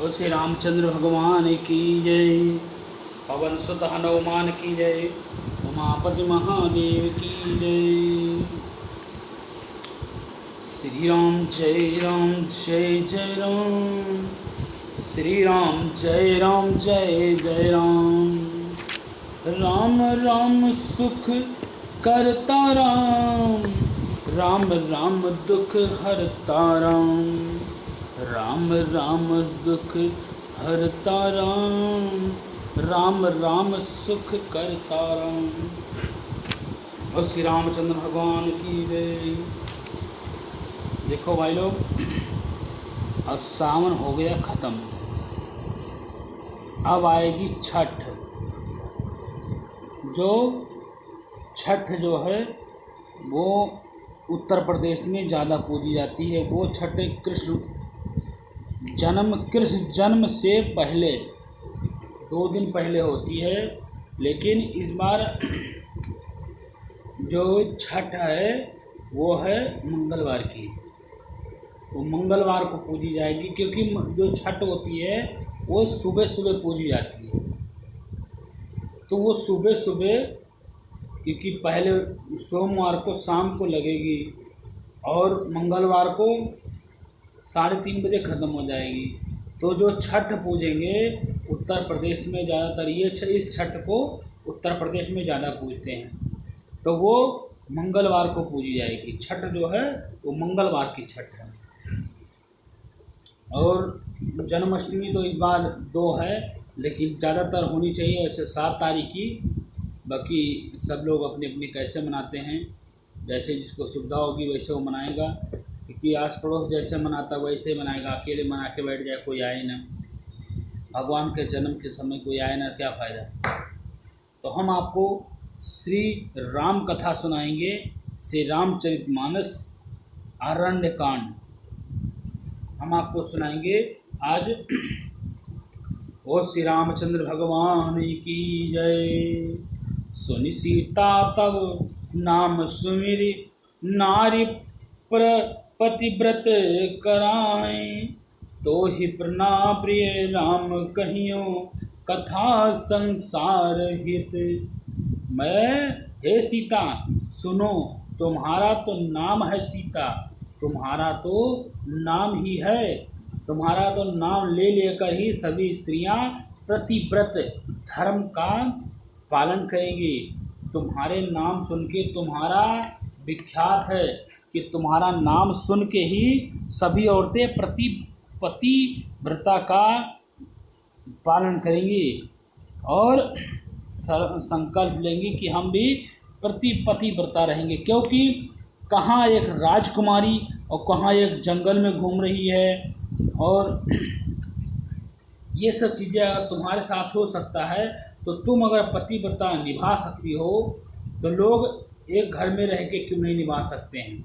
और श्री रामचंद्र भगवान की जय। पवन सुत हनुमान की जय। उमापति महादेव की जय। श्री राम जय राम जय जय राम। श्री राम जय राम जय जय राम। राम राम सुख करता राम। राम राम दुख हरता राम। राम राम दुख हरता राम। राम राम सुख करता राम। और श्री रामचंद्र भगवान की जय। देखो भाई लोग, अब सावन हो गया ख़त्म, अब आएगी छठ। जो छठ जो है वो उत्तर प्रदेश में ज़्यादा पूजी जाती है। वो छठ कृष्ण जन्म से पहले 2 दिन पहले होती है, लेकिन इस बार जो छठ है वो है मंगलवार की। वो मंगलवार को पूजी जाएगी, क्योंकि जो छठ होती है वो सुबह सुबह पूजी जाती है। तो वो सुबह सुबह, क्योंकि पहले सोमवार को शाम को लगेगी और मंगलवार को 3:30 बजे ख़त्म हो जाएगी। तो जो छठ पूजेंगे उत्तर प्रदेश में ज़्यादातर, इस छठ को उत्तर प्रदेश में ज़्यादा पूजते हैं, तो वो मंगलवार को पूजी जाएगी। छठ जो है वो मंगलवार की छठ है। और जन्माष्टमी तो इस बार 2 है, लेकिन ज़्यादातर होनी चाहिए ऐसे 7 तारीख की। बाकी सब लोग अपने अपने कैसे मनाते हैं, जैसे जिसको सुविधा होगी वैसे वो मनाएगा, क्योंकि आस पड़ोस जैसे मनाता वैसे ही मनाएगा। अकेले मना के बैठ जाए, कोई आए ना। भगवान के जन्म के समय कोई आए ना, क्या फ़ायदा। तो हम आपको श्री राम कथा सुनाएंगे। श्री रामचरितमानस आरण्य कांड हम आपको सुनाएंगे आज। ओ श्री रामचंद्र भगवान की जय। सुनि सीता तब नाम सुमिरि, नारी पतिव्रत कराए। तो ही प्रना प्रिय राम कहियो, कथा संसार हित। हे सीता सुनो, तुम्हारा तो नाम है सीता, तुम्हारा तो नाम ही है। तुम्हारा तो नाम ले लेकर ही सभी स्त्रियां प्रतिव्रत धर्म का पालन करेंगी। तुम्हारे नाम सुन के तुम्हारा विख्यात है कि तुम्हारा नाम सुन के ही सभी औरतें पतिव्रता का पालन करेंगी और संकल्प लेंगी कि हम भी पतिव्रता रहेंगे। क्योंकि कहाँ एक राजकुमारी और कहाँ एक जंगल में घूम रही है, और ये सब चीज़ें अगर तुम्हारे साथ हो सकता है, तो तुम अगर पतिव्रता निभा सकती हो तो लोग एक घर में रह के क्यों नहीं निभा सकते हैं।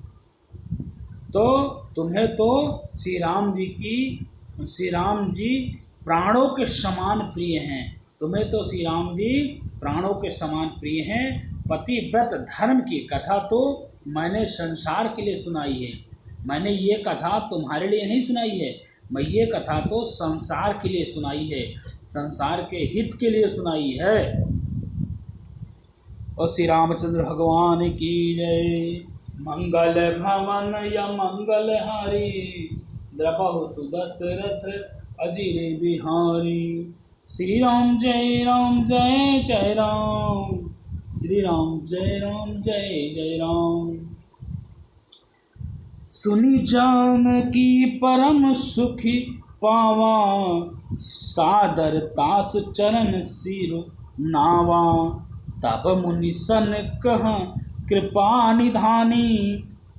तो तुम्हें तो श्री राम जी प्राणों के समान प्रिय हैं। तुम्हें तो श्री राम जी प्राणों के समान प्रिय हैं। पतिव्रत धर्म की कथा तो मैंने संसार के लिए सुनाई है। मैंने ये कथा तुम्हारे लिए नहीं सुनाई है, मैं ये कथा तो संसार के लिए सुनाई है, संसार के हित के लिए सुनाई है। और श्री रामचंद्र भगवान की जय। मंगल भवन या मंगल हारी, द्रपहु सुदशरथ अजिर बिहारी। श्री राम जय राम जय जय राम। श्री राम जय राम जय जय राम। सुनि जानकी परम सुखी पावा, सादर तास चरण सिर नावा। तब मुनि सन कह कृपा निधानी,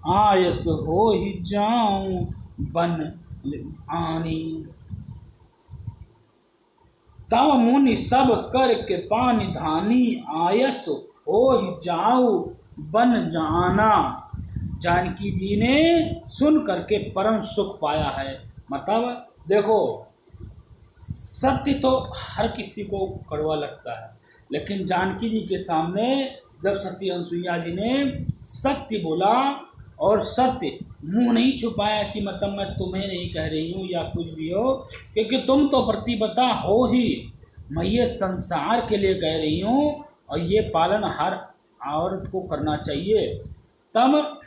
आयस हो ही जाऊं बन आनी। तब मुनि सब कर कृपा निधानी, आयस हो ही जाऊं बन जाना। जानकी जी ने सुन करके परम सुख पाया है। मतलब देखो, सत्य तो हर किसी को कड़वा लगता है, लेकिन जानकी जी के सामने जब सती अनसुईया जी ने सत्य बोला और सत्य मुंह नहीं छुपाया कि मतलब मैं तुम्हें नहीं कह रही हूँ या कुछ भी हो, क्योंकि तुम तो प्रतिबद्धा हो ही, मैं ये संसार के लिए कह रही हूँ और ये पालन हर औरत को करना चाहिए। तब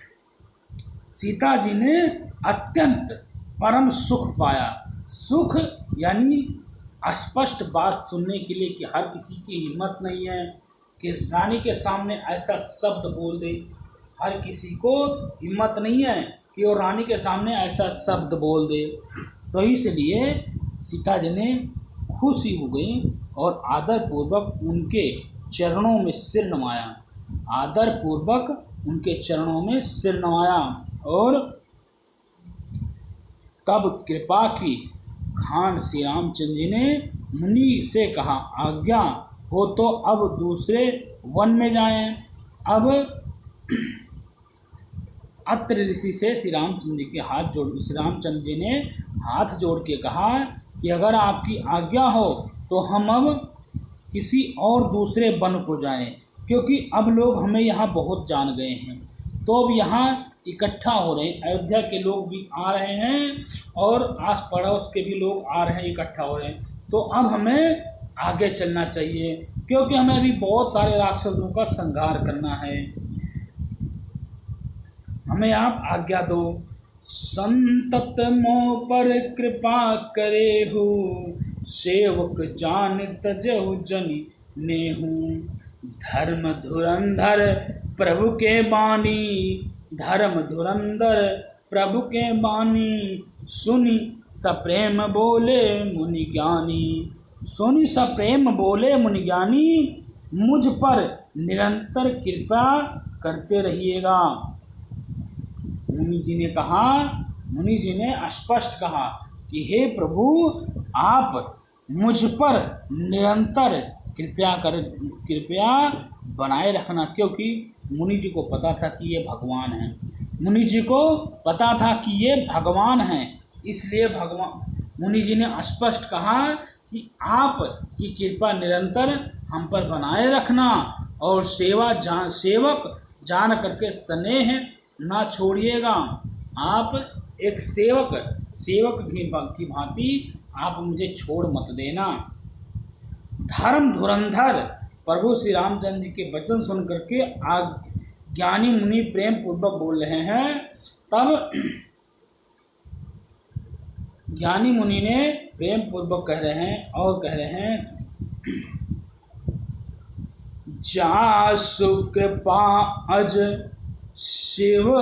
सीता जी ने अत्यंत परम सुख पाया। सुख यानी स्पष्ट बात सुनने के लिए कि हर किसी की हिम्मत नहीं है कि रानी के सामने ऐसा शब्द बोल दे। हर किसी को हिम्मत नहीं है कि वो रानी के सामने ऐसा शब्द बोल दे। तो इसलिए सीता जी ने खुशी हो गई और आदरपूर्वक उनके चरणों में सिर नवाया। आदरपूर्वक उनके चरणों में सिर नवाया और तब कृपा की। खान श्री रामचंद्र जी ने मुनि से कहा, आज्ञा हो तो अब दूसरे वन में जाएं। अब अत्रि ऋषि से श्री रामचंद्र जी के श्री रामचंद्र जी ने हाथ जोड़ के कहा कि अगर आपकी आज्ञा हो तो हम अब किसी और दूसरे वन को जाएं, क्योंकि अब लोग हमें यहाँ बहुत जान गए हैं। तो अब यहाँ इकट्ठा हो रहे हैं, अयोध्या के लोग भी आ रहे हैं और आस पड़ोस के भी लोग आ रहे हैं, इकट्ठा हो रहे हैं। तो अब हमें आगे चलना चाहिए, क्योंकि हमें अभी बहुत सारे राक्षसों का संहार करना है। हमें आप आज्ञा दो। संतत मोह पर कृपा करे हो, सेवक जान तजहु जनि नेहु। धर्म धुरंधर प्रभु के बानी, धर्म धुरंधर प्रभु के बानी। सुनि सप्रेम बोले मुनि ज्ञानी, सुनि सप्रेम बोले मुनि ज्ञानी। मुझ पर निरंतर कृपा करते रहिएगा। मुनि जी ने कहा, मुनि जी ने स्पष्ट कहा कि हे प्रभु, आप मुझ पर निरंतर कृपया बनाए रखना। क्योंकि मुनि जी को पता था कि ये भगवान हैं, मुनि जी को पता था कि ये भगवान हैं, इसलिए मुनि जी ने स्पष्ट कहा कि आप की कृपा निरंतर हम पर बनाए रखना और सेवक जान करके स्नेह ना छोड़िएगा। आप एक सेवक की भांति आप मुझे छोड़ मत देना। धर्म धुरंधर प्रभु श्री रामचंद्र जी के वचन सुन करके ज्ञानी मुनि प्रेम पूर्वक बोल रहे हैं। तब ज्ञानी मुनि ने प्रेम पूर्वक कह रहे हैं और कह रहे हैं, जासु कृपा अज शिव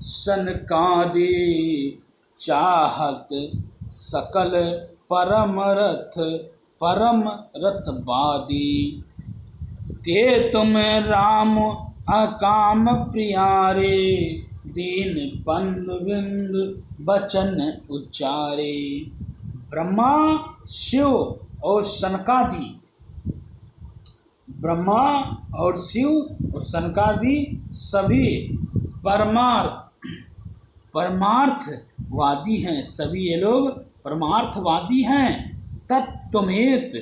सनकादि, चाहत सकल परम रथ बादी। ते तुम राम अकाम प्रियारे, दीन बंधु बिंदु बचन उच्चारे। ब्रह्मा शिव और सनकादि, ब्रह्मा और शिव और सनकादि सभी परमार्थवादी हैं, सभी ये लोग परमार्थवादी हैं। तत्त्वमेत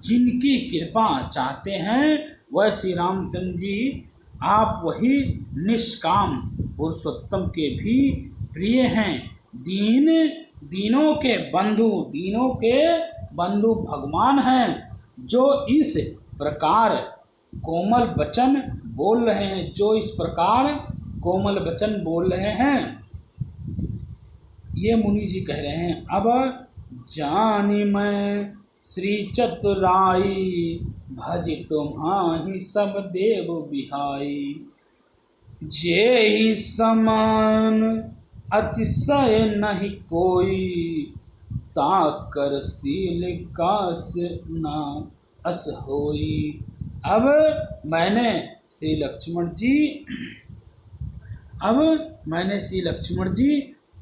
जिनकी कृपा चाहते हैं वह श्री रामचंद्र जी आप वही निष्काम पुरुषोत्तम के भी प्रिय हैं। दीनों के बंधु भगवान हैं, जो इस प्रकार कोमल वचन बोल रहे हैं, जो इस प्रकार कोमल वचन बोल रहे हैं। ये मुनि जी कह रहे हैं, अब जानी मैं श्री चतुराई, भज तुम्हाहि सब देव बिहाई। जे ही समान अतिशय नहीं कोई, ताकर शील कास ना अस होई। अब मैंने श्री लक्ष्मण जी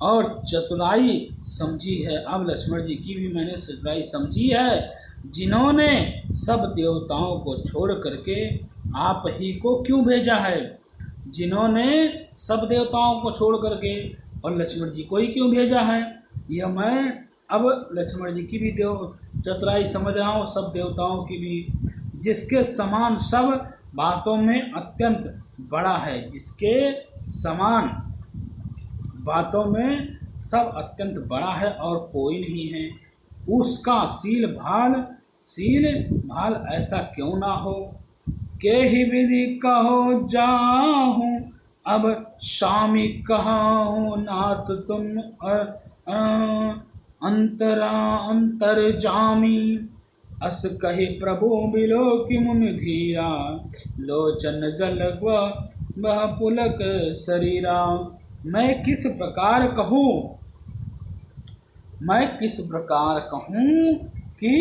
और चतुराई समझी है। अब लक्ष्मण जी की भी मैंने चतुराई समझी है, जिन्होंने सब देवताओं को छोड़ करके आप ही को क्यों भेजा है। जिन्होंने सब देवताओं को छोड़ करके और लक्ष्मण जी को ही क्यों भेजा है, यह मैं अब लक्ष्मण जी की भी चतुराई समझ रहा हूँ, सब देवताओं की भी। जिसके समान सब बातों में अत्यंत बड़ा है, जिसके समान बातों में सब अत्यंत बड़ा है और कोई नहीं है। उसका शील भाल ऐसा क्यों ना हो। के ही विधि कहो जाहूँ अब स्वामी कहाऊँ नाथ तुम अंतर जामी। अस कहे प्रभु बिलो कि मुनि धीरा लोचन जल वह पुलक शरीरा। मैं किस प्रकार कहूँ कि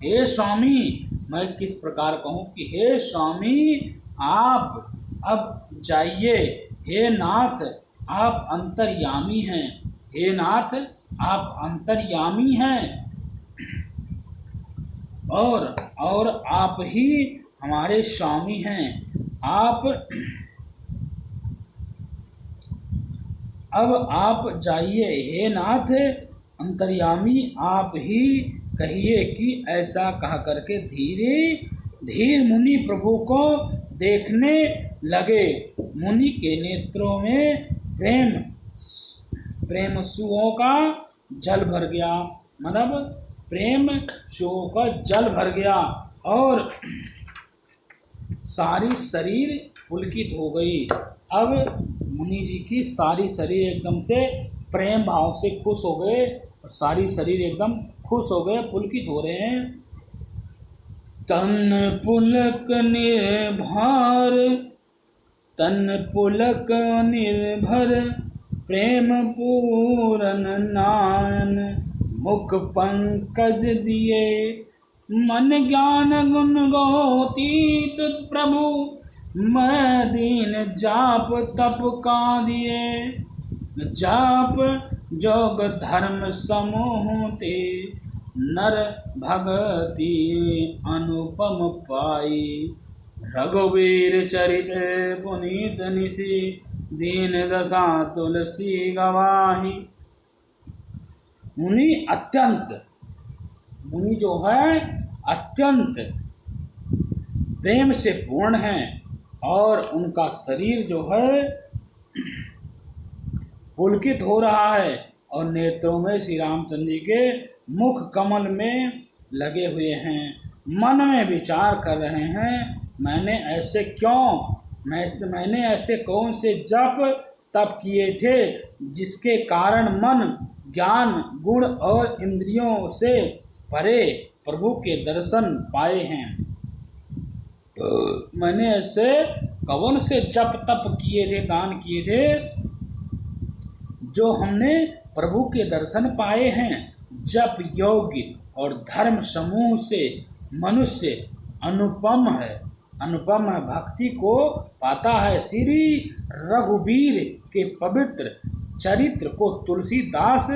हे स्वामी, मैं किस प्रकार कहूँ कि हे स्वामी आप अब जाइए। हे नाथ आप अंतर्यामी हैं। हे नाथ आप अंतर्यामी हैं और आप ही हमारे स्वामी हैं। अब आप जाइए। हे नाथ अंतर्यामी आप ही कहिए कि ऐसा कह करके धीर मुनि प्रभु को देखने लगे। मुनि के नेत्रों में प्रेम सुओं का जल भर गया, मतलब प्रेम सुओं का जल भर गया और सारी शरीर पुलकित हो गई। अब मुनि जी की सारी शरीर एकदम से प्रेम भाव से खुश हो गए और सारी शरीर एकदम खुश हो गए, पुलकित हो रहे हैं। तन पुलक निर्भर प्रेम पूरन नान मुख पंकज दिए मन ज्ञान गुण गोतीत प्रभु मैं दीन जाप तप का दिए। जाप जोग धर्म समूह ते नर भगति अनुपम पाई। रघुवीर चरित पुनीत निशि दीन दशा तुलसी गवाही। मुनि जो है अत्यंत प्रेम से पूर्ण है और उनका शरीर जो है पुलकित हो रहा है और नेत्रों में श्री रामचंद्र जी के मुख कमल में लगे हुए हैं। मन में विचार कर रहे हैं मैंने ऐसे कौन से जप तप किए थे जिसके कारण मन ज्ञान गुण और इंद्रियों से परे प्रभु के दर्शन पाए हैं। मैंने ऐसे कौन से जप तप किए थे, दान किए थे जो हमने प्रभु के दर्शन पाए हैं। जप योग्य और धर्म समूह से मनुष्य अनुपम है भक्ति को पाता है। श्री रघुवीर के पवित्र चरित्र को तुलसीदास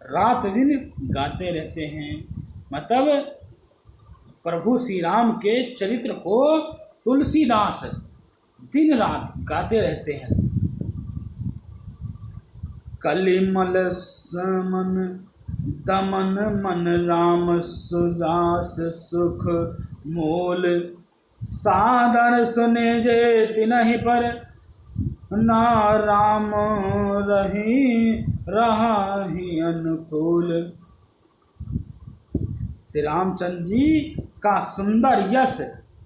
रात दिन गाते रहते हैं। मतलब प्रभु श्री राम के चरित्र को तुलसीदास दिन रात गाते रहते हैं। कलिमल समन दमन मन राम सुजास सुख मूल सादर सुने जे तिनहि पर ना राम रही अनुकूल। श्री रामचंद्र जी का सुंदर यश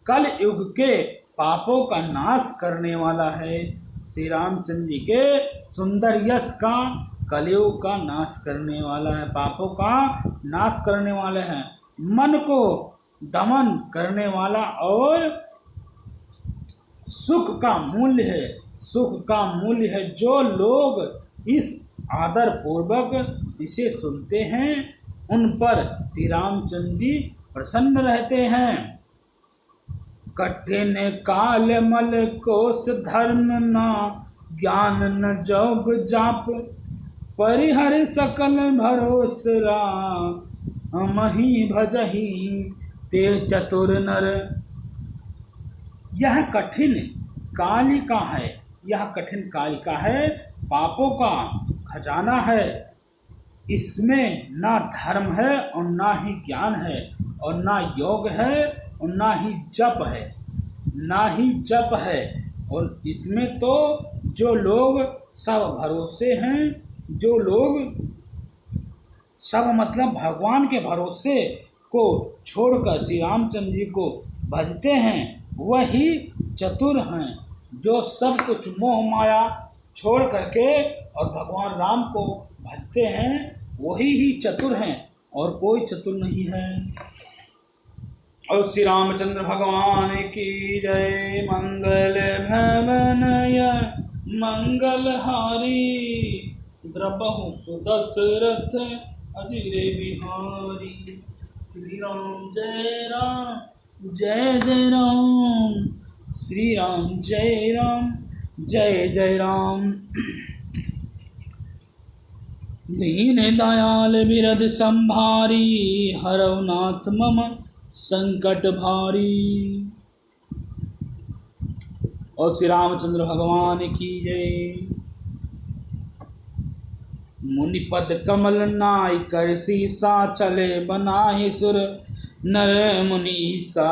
कल युग के पापों का नाश करने वाला है। श्री रामचंद्र जी के सुंदर यश का कलयुग का नाश करने वाला है, पापों का नाश करने वाले हैं, मन को दमन करने वाला और सुख का मूल्य है। जो लोग इस आदर पूर्वक इसे सुनते हैं उन पर श्री रामचंद्र जी प्रसन्न रहते हैं। कठिन काल मल कोश धर्म ना ज्ञान न जोग जाप परिहर सकल भरोस राम ही भजही ते चतुर नर। यह कठिन कालिका है, पापों का खजाना है। इसमें ना धर्म है और ना ही ज्ञान है और ना योग है और ना ही जप है और इसमें तो जो लोग सब भरोसे हैं, जो लोग सब मतलब भगवान के भरोसे को छोड़कर श्री रामचंद्र जी को भजते हैं वही चतुर हैं। जो सब कुछ मोह माया छोड़ करके और भगवान राम को भजते हैं वही ही चतुर हैं और कोई चतुर नहीं है। और श्री रामचंद्र भगवान की जय। मंगल भवनय मंगलहारी द्रबहु सुदशरथ अजिरे बिहारी। श्री राम जय राम जय जय राम, श्री राम जय जय राम। दीन दयाल बिरद संभारी हरौ नाथ मम संकट भारी। और श्री रामचंद्र भगवान की जय। मुनिपद कमल नाय कर सीसा चले बनाहि सुर नर मुनीसा।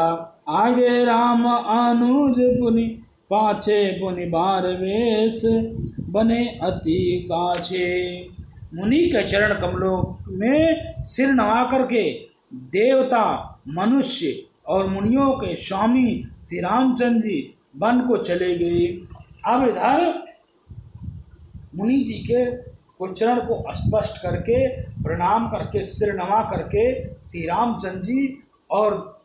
आगे राम अनुज पुनि पाछे पुनि बार वेश बने अति काछे। मुनि के चरण कमलों में सिर नवा करके देवता मनुष्य और मुनियों के स्वामी श्री रामचंद्र जी वन को चले गए। अब इधर मुनि जी के को चरण को स्पष्ट करके प्रणाम करके सिर नवा करके श्री रामचंद्र जी और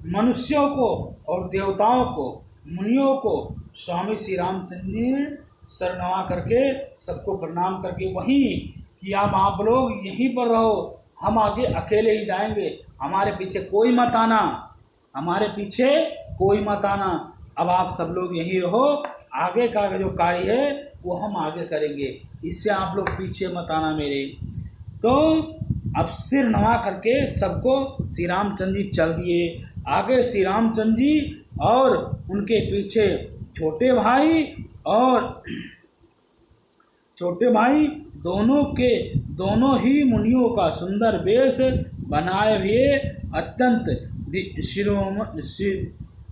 मनुष्यों को और देवताओं को मुनियों को स्वामी श्री रामचंद्र जी ने सिर नवा करके सबको प्रणाम करके वहीं कि आप लोग यहीं पर रहो, हम आगे अकेले ही जाएंगे, हमारे पीछे कोई मत आना, हमारे पीछे कोई मत आना। अब आप सब लोग यहीं रहो, आगे का जो कार्य है वो हम आगे करेंगे, इससे आप लोग पीछे मत आना मेरे। तो अब सिर नवा करके सबको श्री रामचंद्र जी चल दिए। आगे श्री रामचंद्र जी और उनके पीछे छोटे भाई दोनों ही मुनियों का सुंदर वेश बनाए हुए अत्यंत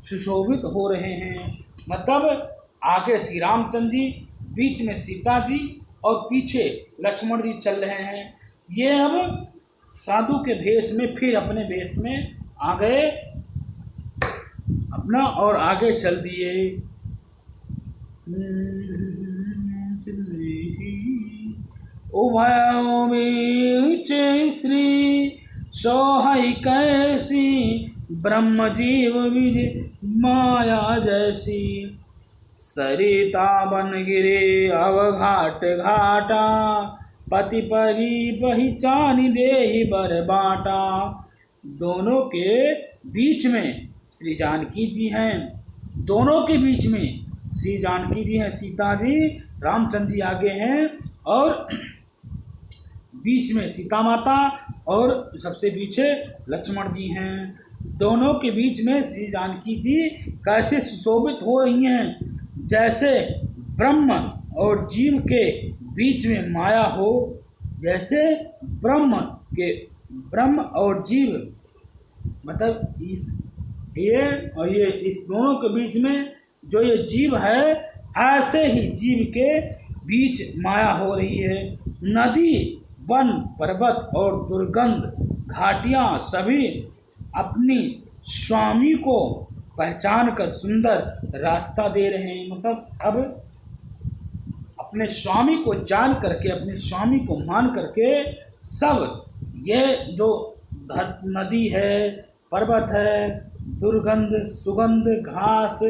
सुशोभित हो रहे हैं। मतलब आगे श्री रामचंद्र जी, बीच में सीता जी और पीछे लक्ष्मण जी चल रहे हैं। ये अब साधु के भेष में फिर अपने भेष में आ गए अपना और आगे चल दिए। उभयों बीच श्री सोहई कैसी ब्रह्म जीव विज माया जैसी। सरिता बन गिरे अब घाट घाटा पति परी पहचान देहि बर बाटा। दोनों के बीच में श्री जानकी जी हैं, दोनों के बीच में श्री जानकी जी हैं, सीता जी रामचंद्र जी आगे हैं और बीच में सीता माता और सबसे पीछे लक्ष्मण जी हैं। दोनों के बीच में श्री जानकी जी कैसे सुशोभित हो रही हैं, जैसे ब्रह्म और जीव के बीच में माया हो। जैसे ब्रह्म और जीव मतलब इस दोनों के बीच में जो ये जीव है, ऐसे ही जीव के बीच माया हो रही है। नदी, वन, पर्वत और दुर्गंध घाटियाँ सभी अपनी स्वामी को पहचान कर सुंदर रास्ता दे रहे हैं। मतलब अब अपने स्वामी को जान करके, अपने स्वामी को मान करके सब ये जो नदी है, पर्वत है, दुर्गंध, सुगंध, घास,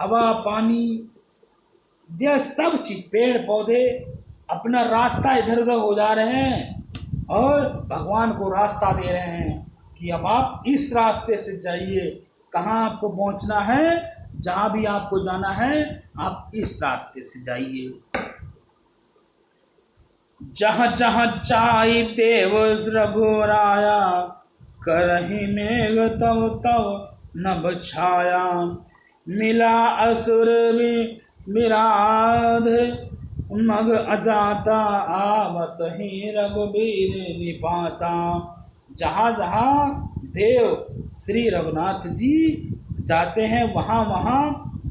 हवा, पानी, ये सब चीज, पेड़ पौधे अपना रास्ता इधर उधर हो जा रहे हैं और भगवान को रास्ता दे रहे हैं कि अब आप इस रास्ते से जाइए, कहाँ आपको पहुँचना है, जहाँ भी आपको जाना है आप इस रास्ते से जाइए। जहाँ जहाँ जाई देव रघुराया करहि मेघ तव तव नभ छाया। मिला असुर विराध मग अजाता आवत ही रघुबीर निपाता। जहाँ जहाँ देव श्री रघुनाथ जी जाते हैं वहाँ वहाँ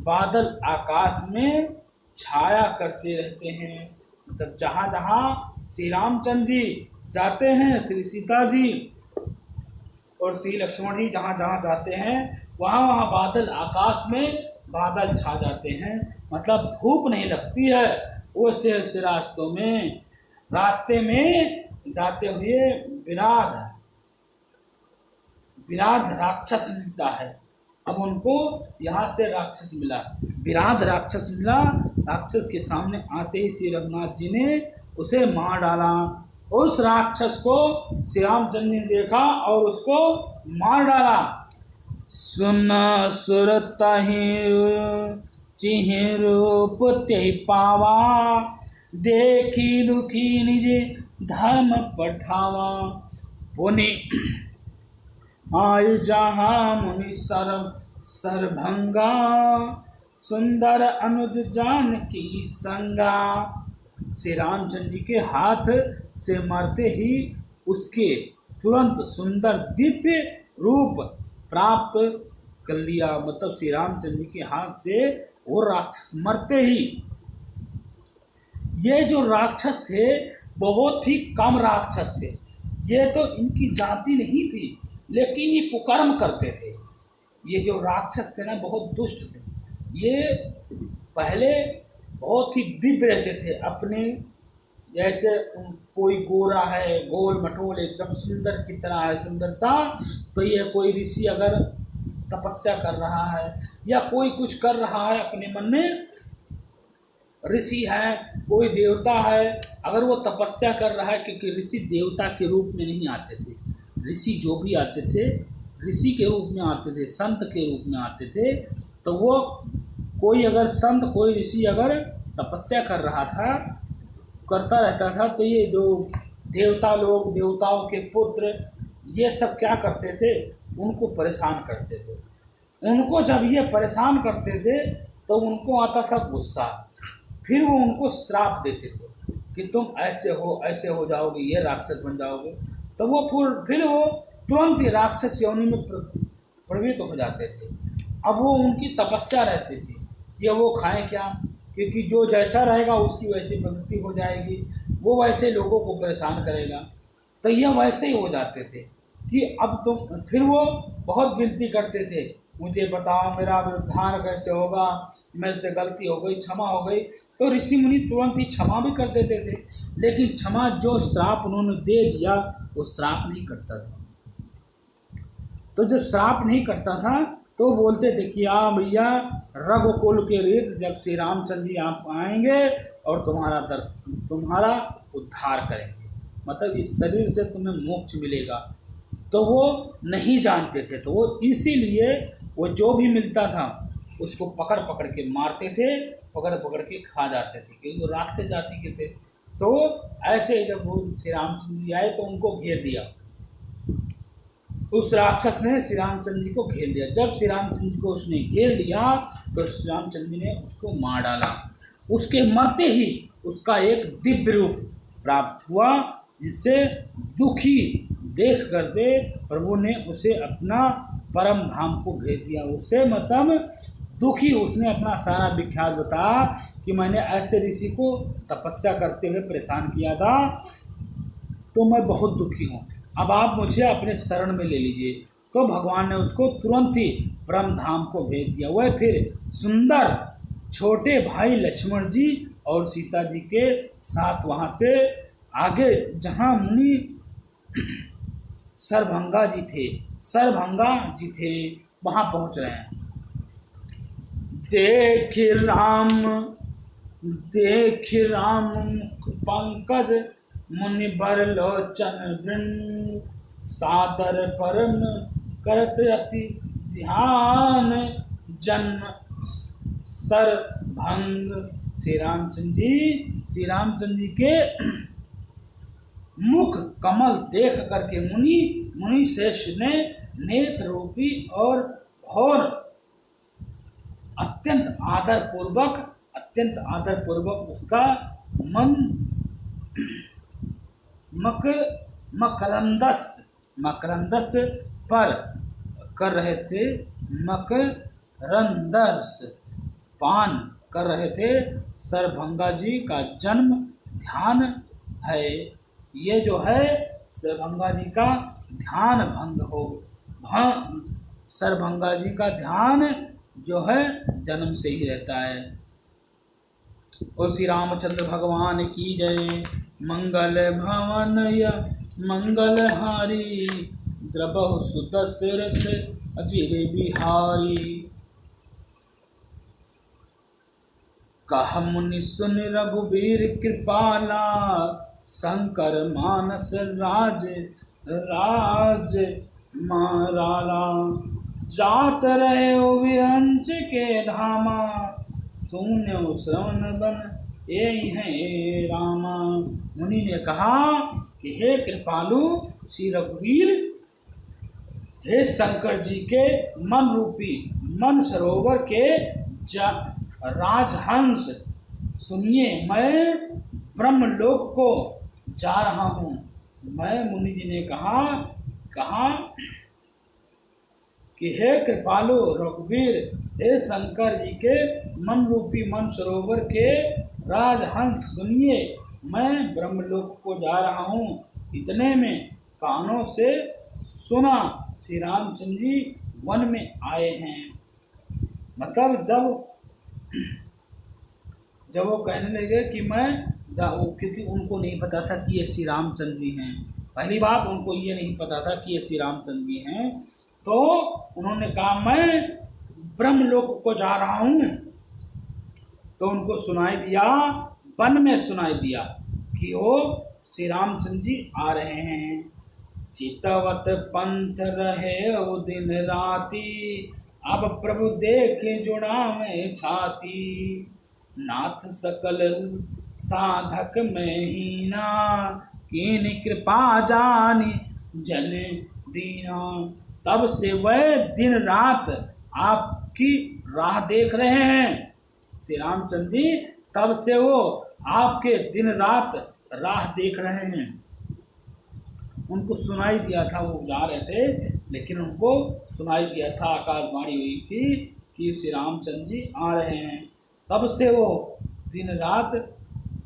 बादल आकाश में छाया करते रहते हैं। मतलब जहाँ जहाँ श्री रामचंद्र जी जाते हैं, श्री सीता जी और श्री लक्ष्मण जी जहाँ जहाँ जाते हैं वहाँ वहाँ बादल आकाश में बादल छा जाते हैं। मतलब धूप नहीं लगती है। वैसे ऐसे रास्ते में जाते हुए विराट राक्षस मिलता है। अब उनको यहाँ से राक्षस मिला, विराट राक्षस मिला। राक्षस के सामने आते ही श्री रघुनाथ जी ने उसे मार डाला। उस राक्षस को श्री रामचंद्र ने देखा और उसको मार डाला। सुन सुरतहि चिहि रूप त्यहि पावा, देखी दुखी निज धर्म पठावा। पुनि आयु जहाँ मुनि सरभंगा, सुंदर अनुज जानकी संगा। श्री रामचंद्र जी के हाथ से मरते ही उसके तुरंत सुंदर दिव्य रूप प्राप्त कर लिया। मतलब श्री रामचंद्र जी के हाथ से वो राक्षस मरते ही, ये जो राक्षस थे बहुत ही कम राक्षस थे। ये तो इनकी जाति नहीं थी, लेकिन ये कुकर्म करते थे। ये जो राक्षस थे ना बहुत दुष्ट थे। ये पहले बहुत ही दिव्य रहते थे अपने, जैसे कोई गोरा है, गोल मटोल एकदम सुंदर की तरह है सुंदरता, तो ये कोई ऋषि अगर तपस्या कर रहा है या कोई कुछ कर रहा है अपने मन में, ऋषि है कोई देवता है, अगर वो तपस्या कर रहा है, क्योंकि ऋषि देवता के रूप में नहीं आते थे। ऋषि जो भी आते थे ऋषि के रूप में आते थे, संत के रूप में आते थे। तो वो कोई अगर संत कोई ऋषि अगर तपस्या कर रहा था, करता रहता था, तो ये जो देवता लोग, देवताओं के पुत्र, ये सब क्या करते थे, उनको परेशान करते थे। उनको जब ये परेशान करते थे तो उनको आता था गुस्सा। फिर वो उनको श्राप देते थे कि तुम ऐसे हो जाओगे, ये राक्षस बन जाओगे। तो वो फिर वो तुरंत ही राक्षस योनि में प्रवृत्त हो जाते थे। अब वो उनकी तपस्या रहती थी कि वो खाएं क्या, क्योंकि जो जैसा रहेगा उसकी वैसी प्रवृत्ति हो जाएगी, वो वैसे लोगों को परेशान करेगा। तो ये वैसे ही हो जाते थे कि अब तुम, फिर वो बहुत विनती करते थे, मुझे बताओ मेरा उद्धार कैसे होगा, मेरे से गलती हो गई, क्षमा हो गई। तो ऋषि मुनि तुरंत ही क्षमा भी कर देते थे। लेकिन क्षमा जो श्राप उन्होंने दे दिया वो श्राप नहीं करता था। तो जब श्राप नहीं करता था तो बोलते थे कि हाँ भैया, रघुकुल के रीत जब श्री रामचंद्र जी आप आएंगे और तुम्हारा उद्धार करेंगे, मतलब इस शरीर से तुम्हें मोक्ष मिलेगा। तो वो नहीं जानते थे, तो वो इसीलिए वो जो भी मिलता था उसको पकड़ पकड़ के मारते थे, पकड़ पकड़ के खा जाते थे, क्योंकि वो राक्षस जाति के थे। तो ऐसे जब वो श्री रामचंद्र जी आए तो उनको घेर दिया, उस राक्षस ने श्री रामचंद्र जी को घेर लिया। जब श्री रामचंद्र जी को उसने घेर लिया तो श्री रामचंद्र जी ने उसको मार डाला। उसके मरते ही उसका एक दिव्य रूप प्राप्त हुआ, जिससे दुखी देख कर दे प्रभु ने उसे अपना परम धाम को भेज दिया। उसे मतलब दुखी, उसने अपना सारा विख्यात बताया कि मैंने ऐसे ऋषि को तपस्या करते हुए परेशान किया था, तो मैं बहुत दुखी हूँ, अब आप मुझे अपने शरण में ले लीजिए। तो भगवान ने उसको तुरंत ही परम धाम को भेज दिया। वह फिर सुंदर छोटे भाई लक्ष्मण जी और सीता जी के साथ वहाँ से आगे जहाँ मुनि सरभंगा जी थे वहाँ पहुँच रहे हैं। देख राम मुख पंकज, मुनि बर लोचन वृंद, सादर परम करत अति ध्यान, जन्म सरभंग। श्री रामचंद्र जी के मुख कमल देख करके मुनि श्रेष्ठ ने नेत्र रूपी और घोर अत्यंत आदर पूर्वक उसका मन मकरंदस पर कर रहे थे। मकरंदस पान कर रहे थे। सरभंगा जी का जन्म ध्यान है। ये जो है सरभंगा जी का ध्यान भंग हो सरभंगा जी का ध्यान जो है जन्म से ही रहता है। ओ श्री रामचंद्र भगवान की जय। मंगल भवन य मंगलहारी द्रबहु सुदशरथ अजिर बिहारी। कह मुनि सुन रघुबीर कृपाला शंकर मानस राज राज माराला। जात रहे विरंच के धामा शून्य श्रवण बन यही है रामा। मुनि ने कहा कि हे कृपालु श्री रघुवीर, हे शंकर जी के मन रूपी मन सरोवर के राजहंस, सुनिए मैं ब्रह्मलोक को जा रहा हूँ। मैं मुनि जी ने कहा कि हे कृपालु रघुवीर, हे शंकर जी के मन रूपी मन सरोवर के राजहंस, सुनिए मैं ब्रह्मलोक को जा रहा हूँ। इतने में कानों से सुना श्री रामचंद्र जी वन में आए हैं। मतलब जब वो कहने लगे कि मैं क्योंकि उनको नहीं पता था कि ये श्री रामचंद्र जी हैं। पहली बात उनको ये नहीं पता था कि ये श्री रामचंद्र जी हैं। तो उन्होंने कहा मैं ब्रह्मलोक को जा रहा हूँ। तो उनको सुनाई दिया, वन में सुनाई दिया कि वो श्री रामचंद्र जी आ रहे हैं। चितवत पंथ रहे वो दिन राती, अब प्रभु देखे जुड़ावे छाती। नाथ सकल साधक में हीना, कीन कृपा जानी जन दीना। तब से वह दिन रात आपकी राह देख रहे हैं। श्री रामचंद्र जी तब से वो आपके दिन रात राह देख रहे हैं। उनको सुनाई दिया था, वो जा रहे थे लेकिन उनको सुनाई दिया था, आकाशवाणी हुई थी कि श्री रामचंद्र जी आ रहे हैं। तब से वो दिन रात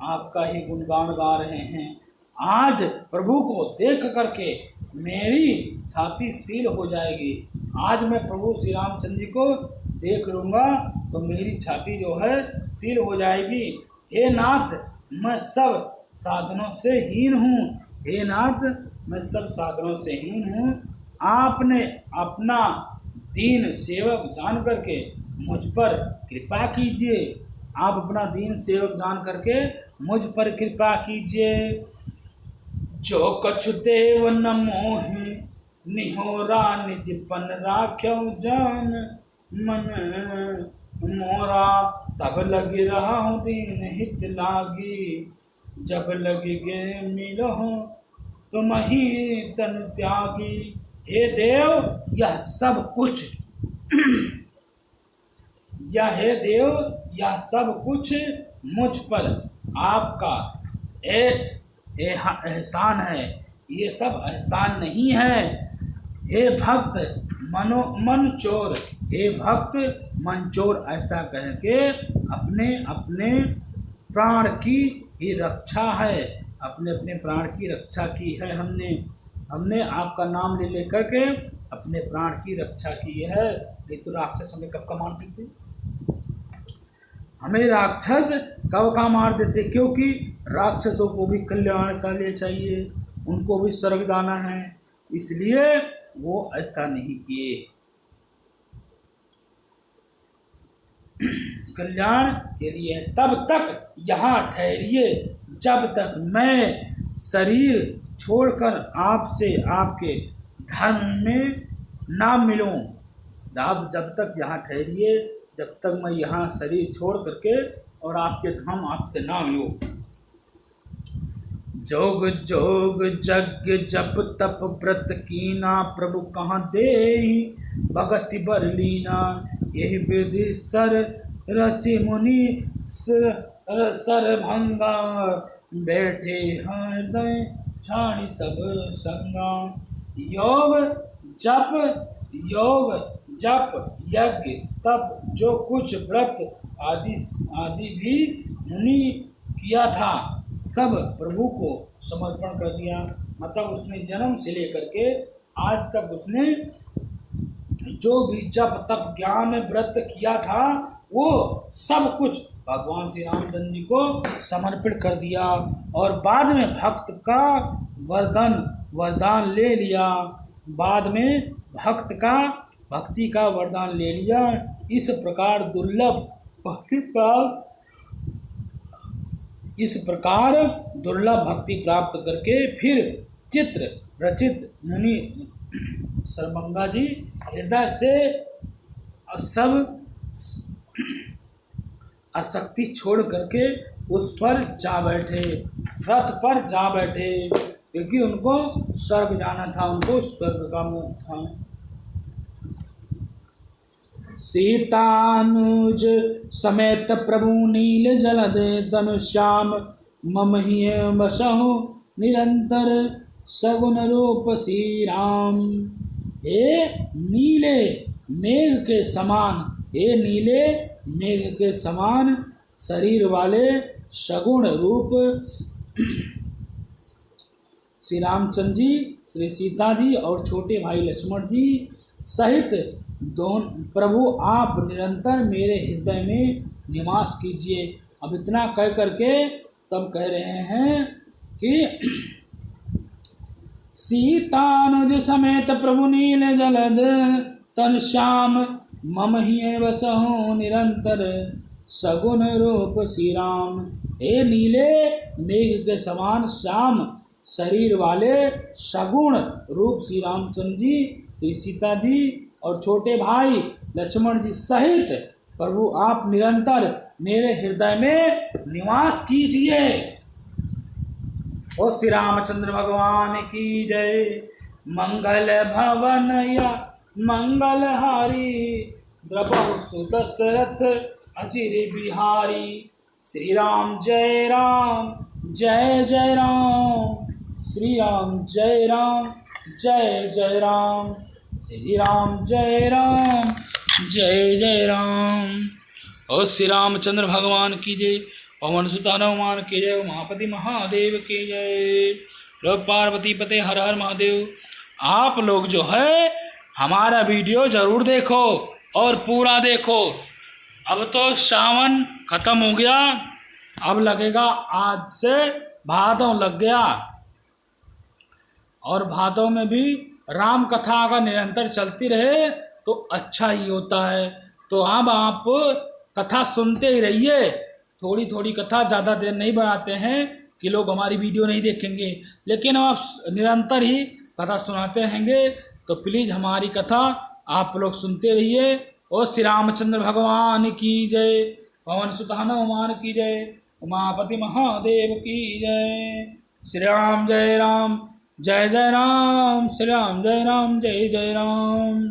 आपका ही गुणगान गा रहे हैं। आज प्रभु को देख करके मेरी छाती सील हो जाएगी। आज मैं प्रभु श्री रामचंद्र जी को देख लूँगा तो मेरी छाती जो है सील हो जाएगी। हे नाथ, मैं सब साधनों से हीन हूँ। हे नाथ, मैं सब साधनों से हीन हूँ। आपने अपना दीन सेवक जान करके मुझ पर कृपा कीजिए। आप अपना दीन सेवक जान करके मुझ पर कृपा कीजिए। जो कछु देव न मोहि, निहोरा निज पन राख्यो जान मन मोरा। तब लग रहा हूँ दीन हित लागी, जब लग गे मिलहु तुम ही तन त्यागी। हे देव, यह सब कुछ यह सब कुछ मुझ पर आपका एहसान है। ये सब एहसान नहीं है। हे भक्त मन चोर, हे भक्त मन चोर, ऐसा कह के अपने अपने प्राण की ही रक्षा है। अपने अपने प्राण की रक्षा की है हमने आपका नाम ले लेकर के अपने प्राण की रक्षा की है। नहीं तो राक्षस हमें कब का मार देते, हमें राक्षस कब का मार देते। क्योंकि राक्षसों को भी कल्याण का लिए चाहिए, उनको भी स्वर्ग जाना है, इसलिए वो ऐसा नहीं किए। कल्याण के लिए तब तक यहाँ ठहरिए जब तक मैं शरीर छोड़कर आपसे आपके धर्म में ना मिलूं। आप जब तक यहाँ ठहरिए, जब तक मैं यहाँ शरीर छोड़ करके और आपके धर्म आपसे ना मिलूं। जोग जोग यज्ञ जप तप व्रत कीना, प्रभु कहाँ देहि भगति बर लीना। यही विधि सर रचि मुनि सरभंगा, बैठे हृदय छाणी सब संगा। योग जप यज्ञ तप जो कुछ व्रत आदि आदि भी मुनि किया था सब प्रभु को समर्पण कर दिया। मतलब उसने जन्म से लेकर के आज तक उसने जो भी जप तप ज्ञान व्रत किया था वो सब कुछ भगवान श्री रामचंद्र जी को समर्पित कर दिया और बाद में भक्त का वरदान ले लिया। बाद में भक्ति का वरदान ले लिया। इस प्रकार दुर्लभ भक्ति प्राप्त करके फिर चित्र रचित मुनि सर्वमंगा जी हृदय से सब आसक्ति छोड़ करके उस पर जा बैठे, रथ पर जा बैठे, क्योंकि उनको स्वर्ग जाना था, उनको स्वर्ग का मोह था। सीतानुज समेत प्रभु नील जलद तनु श्याम मम ही बसहु निरंतर सगुन रूप श्री राम। हे नीले मेघ के समान, हे नीले मेघ के समान शरीर वाले सगुण रूप श्री रामचंद्र जी, श्री सीता जी और छोटे भाई लक्ष्मण जी सहित दोनों प्रभु आप निरंतर मेरे हृदय में निवास कीजिए। अब इतना कह करके तब कह रहे हैं कि सीतानुज समेत प्रभु नील जलद तन श्याम मम ही बसहु निरंतर सगुन रूप श्री राम। हे नीले मेघ के समान श्याम शरीर वाले सगुण रूप श्री रामचंद्र जी, श्री सीता जी और छोटे भाई लक्ष्मण जी सहित प्रभु आप निरंतर मेरे हृदय में निवास कीजिए। ओ श्री रामचंद्र भगवान की जय। मंगल भवन या मंगलहारी द्रवहु सुदशरथ अचिर बिहारी। श्री राम जय राम जय जय राम, श्री राम जय राम जय जय राम, श्री राम जय राम जय जय राम। और श्री रामचंद्र भगवान की जय। पवन सुत हनुमान की जय। महापति महादेव की जय। लोग पार्वती पते हर हर महादेव। आप लोग जो है हमारा वीडियो ज़रूर देखो और पूरा देखो। अब तो सावन ख़त्म हो गया, अब लगेगा आज से भादों लग गया और भादों में भी राम कथा अगर निरंतर चलती रहे तो अच्छा ही होता है। तो अब आप कथा सुनते ही रहिए। थोड़ी थोड़ी कथा, ज़्यादा देर नहीं बनाते हैं कि लोग हमारी वीडियो नहीं देखेंगे, लेकिन आप निरंतर ही कथा सुनाते रहेंगे। तो प्लीज़ हमारी कथा आप लोग सुनते रहिए। और श्री रामचंद्र भगवान की जय। पवन सुत हनुमान की जय। उमापति महादेव की जय। श्री राम जय राम जय जय राम, श्री राम जय राम जय जय राम।